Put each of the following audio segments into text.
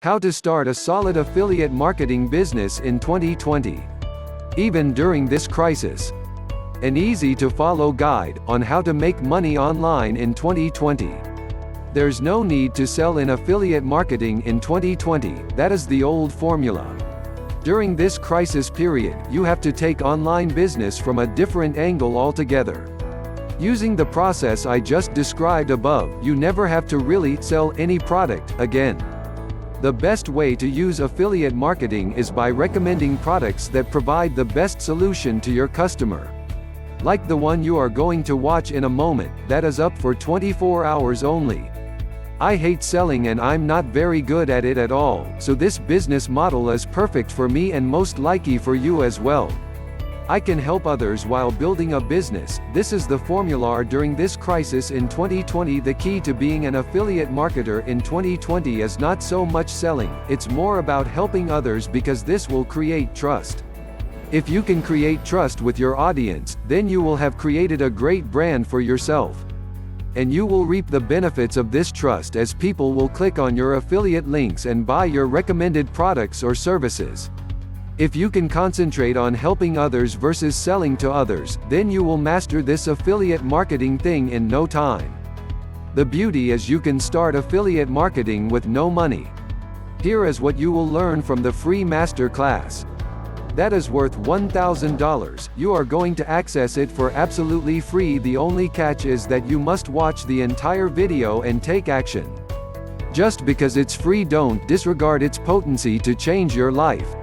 How to start a solid affiliate marketing business in 2020. Even during this crisis. An easy-to-follow guide on how to make money online in 2020. There's no need to sell in affiliate marketing in 2020, that is the old formula. During this crisis period, you have to take online business from a different angle altogether. Using the process I just described above, you never have to really sell any product again. The best way to use affiliate marketing is by recommending products that provide the best solution to your customer. Like the one you are going to watch in a moment, that is up for 24 hours only. I hate selling and I'm not very good at it at all, so this business model is perfect for me and most likely for you as well. I can help others while building a business. This is the formula during this crisis in 2020. The key to being an affiliate marketer in 2020 is not so much selling, it's more about helping others because this will create trust. If you can create trust with your audience, then you will have created a great brand for yourself. And you will reap the benefits of this trust as people will click on your affiliate links and buy your recommended products or services. If you can concentrate on helping others versus selling to others, then you will master this affiliate marketing thing in no time. The beauty is you can start affiliate marketing with no money. Here is what you will learn from the free Masterclass. That is worth $1,000. You are going to access it for absolutely free. The only catch is that you must watch the entire video and take action. Just because it's free, don't disregard its potency to change your life.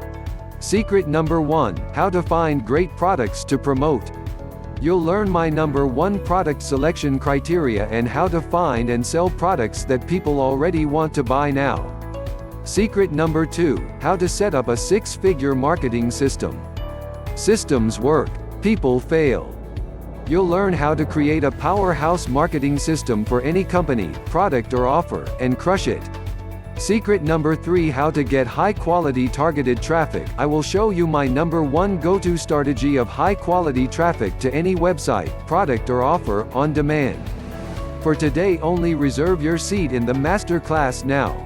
Secret number 1: how to find great products to promote. You'll learn my number 1 product selection criteria and how to find and sell products that people already want to buy now. Secret number 2: how to set up a 6-figure marketing system. Systems work, people fail. You'll learn how to create a powerhouse marketing system for any company, product or offer, and crush it. Secret number 3: how to get high-quality targeted traffic. I will show you my number 1 go-to strategy of high-quality traffic to any website, product or offer, on demand. For today only, reserve your seat in the Masterclass now.